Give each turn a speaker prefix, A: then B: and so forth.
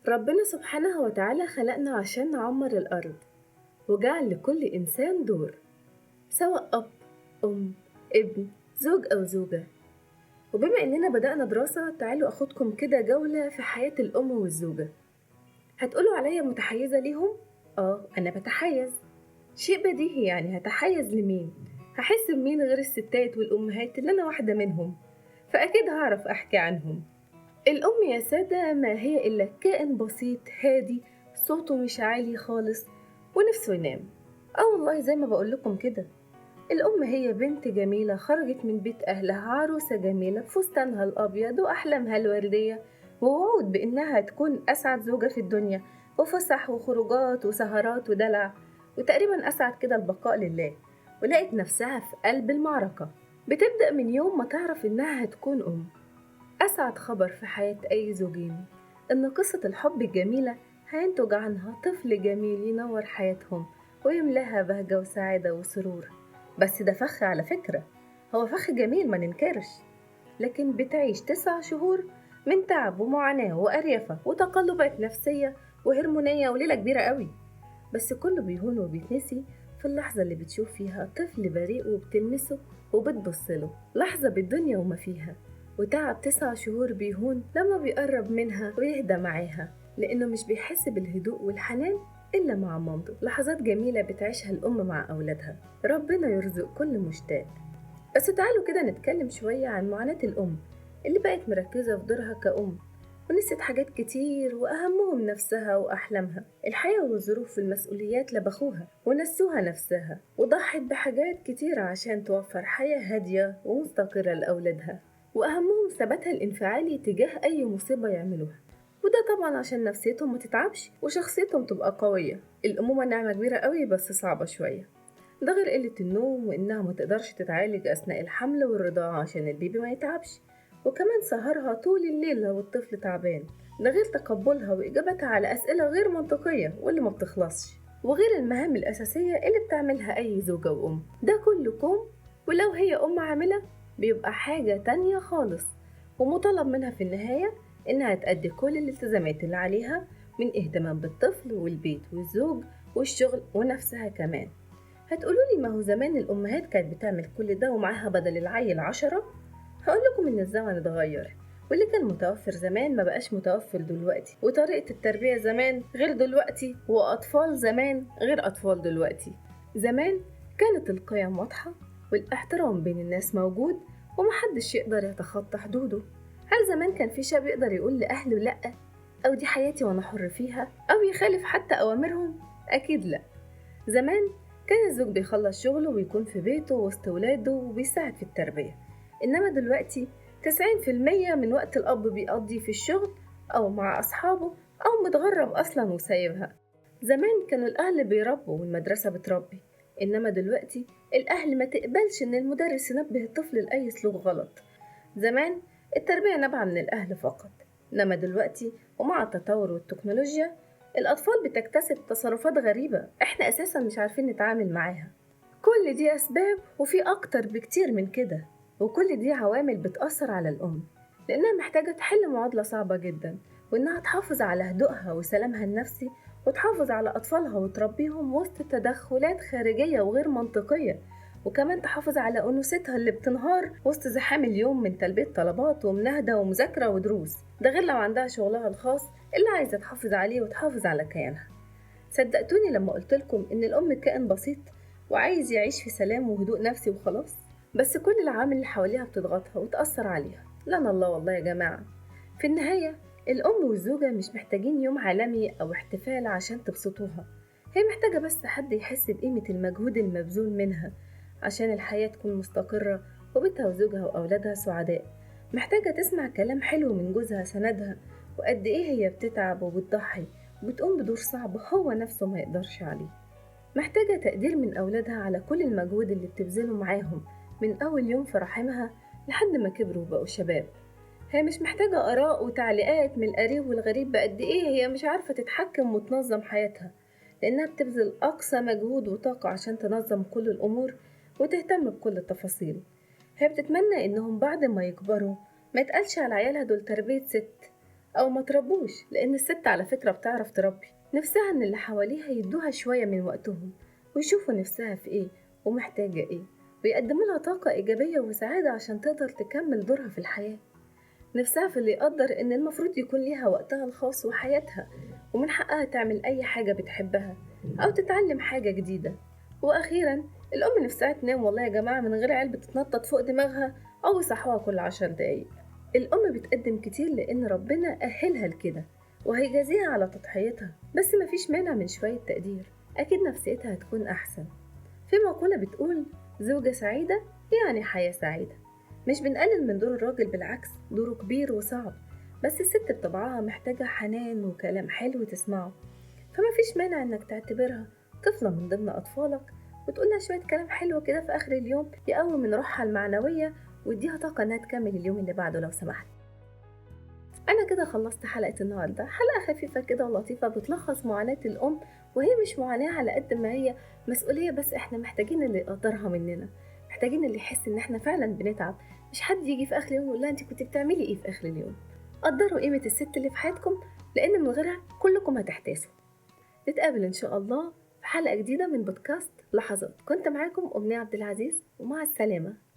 A: ربنا سبحانه وتعالى خلقنا عشان نعمر الأرض، وجعل لكل إنسان دور، سواء أب، أم، ابن، زوج أو زوجة. وبما إننا بدأنا دراسة، تعالوا أخدكم كده جولة في حياة الأم والزوجة. هتقولوا عليا متحيزة ليهم؟ أنا بتحيز. شيء بديهي، يعني هتحيز لمين؟ هحس بمين غير الستات والأمهات اللي أنا واحدة منهم؟ فأكيد هعرف أحكي عنهم. الأم يا سادة ما هي إلا كائن بسيط هادي، صوته مش عالي خالص ونفسه ينام. والله زي ما بقولكم كده، الأم هي بنت جميلة خرجت من بيت أهلها عروسة جميلة بفستانها الأبيض وأحلامها الوردية، ووعود بإنها تكون أسعد زوجة في الدنيا، وفسح وخروجات وسهرات ودلع، وتقريبا أسعد كده البقاء لله. ولقت نفسها في قلب المعركة، بتبدأ من يوم ما تعرف إنها هتكون أم. أسعد خبر في حياة أي زوجين إن قصة الحب الجميلة هينتج عنها طفل جميل ينور حياتهم ويملاها بهجة وسعادة وسرور. بس ده فخ على فكرة، هو فخ جميل ما ننكرش، لكن بتعيش 9 شهور من تعب ومعاناة وأريافة وتقلبات نفسية وهرمونية وليلة كبيرة قوي. بس كله بيهون وبيتنسي في اللحظة اللي بتشوف فيها طفل بريء وبتلمسه وبتبصله، لحظة بالدنيا وما فيها. وتعب 9 شهور بيهون لما بيقرب منها ويهدى معاها، لأنه مش بيحس بالهدوء والحنان إلا مع مامته. لحظات جميلة بتعيشها الأم مع أولادها، ربنا يرزق كل مشتاق. بس تعالوا كده نتكلم شوية عن معاناة الأم اللي بقت مركزة في دورها كأم، ونسيت حاجات كتير وأهمهم نفسها وأحلامها. الحياة والظروف والمسؤوليات لبخوها ونسوها نفسها، وضحت بحاجات كتير عشان توفر حياة هادية ومستقرة لأولادها، وأهمهم ثباتها الانفعالي تجاه أي مصيبة يعملوها. وده طبعا عشان نفسيتهم ما تتعبش وشخصيتهم تبقى قوية. الأمومة نعمة كبيرة قوي بس صعبة شوية، ده غير قلة النوم وإنها ما تقدرش تتعالج أثناء الحمل والرضاعة عشان البيبي ما يتعبش، وكمان سهرها طول الليل لو الطفل تعبان، ده غير تقبلها وإجابتها على أسئلة غير منطقية واللي ما بتخلصش، وغير المهام الأساسية اللي بتعملها أي زوجة وأم. ده كله كوم، ولو هي أم عاملة بيبقى حاجة تانية خالص، ومطالب منها في النهاية إنها تأدي كل الالتزامات اللي عليها من اهتمام بالطفل والبيت والزوج والشغل ونفسها كمان. هتقولولي ما هو زمان الأمهات كانت بتعمل كل ده ومعاها بدل العيل 10. هقولكم إن الزمن اتغير، واللي كان متوفر زمان ما بقاش متوفر دلوقتي، وطريقة التربية زمان غير دلوقتي، وأطفال زمان غير أطفال دلوقتي. زمان كانت القيم واضحة والاحترام بين الناس موجود، ومحدش يقدر يتخطى حدوده. هل زمان كان في شاب يقدر يقول لأهله لأ، أو دي حياتي وأنا حر فيها، أو يخالف حتى أوامرهم؟ أكيد لأ. زمان كان الزوج بيخلص شغله ويكون في بيته وسط ولاده وبيساعد في التربية، إنما دلوقتي 90% من وقت الأب بيقضي في الشغل أو مع أصحابه أو متغرب أصلا وسايبها. زمان كانوا الأهل بيربوا والمدرسة بتربي، إنما دلوقتي الأهل ما تقبلش إن المدرس ينبه الطفل لأي سلوك غلط. زمان التربية نابعة من الأهل فقط، إنما دلوقتي ومع التطور والتكنولوجيا الأطفال بتكتسب تصرفات غريبة إحنا أساسا مش عارفين نتعامل معاها. كل دي أسباب وفي أكتر بكتير من كده، وكل دي عوامل بتأثر على الأم، لأنها محتاجة تحل معادلة صعبة جدا، وإنها تحافظ على هدوءها وسلامها النفسي، وتحافظ على أطفالها وتربيهم وسط تدخلات خارجية وغير منطقية، وكمان تحافظ على أنوثتها اللي بتنهار وسط زحام اليوم من تلبية طلبات ومناهدة ومذاكرة ودروس، ده غير لو عندها شغلها الخاص اللي عايزة تحافظ عليه وتحافظ على كيانها. صدقتوني لما قلتلكم إن الأم كائن بسيط وعايز يعيش في سلام وهدوء نفسي وخلاص، بس كل العوامل اللي حواليها بتضغطها وتأثر عليها. لنا الله والله يا جماعة. في النهاية الأم والزوجة مش محتاجين يوم عالمي أو احتفال عشان تبسطوها، هي محتاجة بس حد يحس بقيمة المجهود المبذول منها عشان الحياة تكون مستقرة وبيتها وزوجها وأولادها سعداء. محتاجة تسمع كلام حلو من جوزها سندها، وقد إيه هي بتتعب وبتضحي وبتقوم بدور صعب هو نفسه ما يقدرش عليه. محتاجة تقدير من أولادها على كل المجهود اللي بتبذله معاهم من أول يوم في رحمها لحد ما كبروا وبقوا شباب. هي مش محتاجة آراء وتعليقات من القريب والغريب بقد إيه هي مش عارفة تتحكم وتنظم حياتها، لأنها بتبذل أقصى مجهود وطاقة عشان تنظم كل الأمور وتهتم بكل التفاصيل. هي بتتمنى إنهم بعد ما يكبروا ما يتقالش على عيالها دول تربية ست، أو ما تربوش، لأن الست على فكرة بتعرف تربي. نفسها إن اللي حواليها يدوها شوية من وقتهم، ويشوفوا نفسها في إيه ومحتاجة إيه، ويقدموا لها طاقة إيجابية وسعادة عشان تقدر تكمل دورها في الحياة. نفسها في اللي يقدر إن المفروض يكون ليها وقتها الخاص وحياتها، ومن حقها تعمل أي حاجة بتحبها أو تتعلم حاجة جديدة. وأخيرا، الأم نفسها تنام والله يا جماعة من غير علبة تتنطط فوق دماغها أو يصحوها كل 10 دقايق. الأم بتقدم كتير لأن ربنا أهلها لكده، وهيجازيها على تضحيتها، بس مفيش مانع من شوية تقدير، أكيد نفسيتها هتكون أحسن. في مقولة بتقول: زوجة سعيدة يعني حياة سعيدة. مش بنقلل من دور الراجل، بالعكس دوره كبير وصعب، بس الست بطبعها محتاجة حنان وكلام حلو تسمعه. فما فيش مانع انك تعتبرها طفلة من ضمن أطفالك، وتقولها شوية كلام حلو كده في آخر اليوم يقوي من روحها المعنوية ويديها طاقة انها تكمل اليوم اللي بعده لو سمحت. أنا كده خلصت حلقة النهاردة، حلقة خفيفة كده ولطيفة بتلخص معاناة الأم، وهي مش معاناة على قد ما هي مسؤولية، بس احنا محتاجين اللي يقدرها مننا، محتاجين اللي يحس ان احنا فعلا بنتعب، مش حد يجي في آخر اليوم يقول لها انت كنت بتعملي ايه في آخر اليوم. قدروا قيمة الست اللي في حياتكم، لأن من غيرها كلكم هتحتاسوا. نتقابل إن شاء الله في حلقة جديدة من بودكاست لحظات. كنت معاكم أمنية عبد العزيز، ومع السلامة.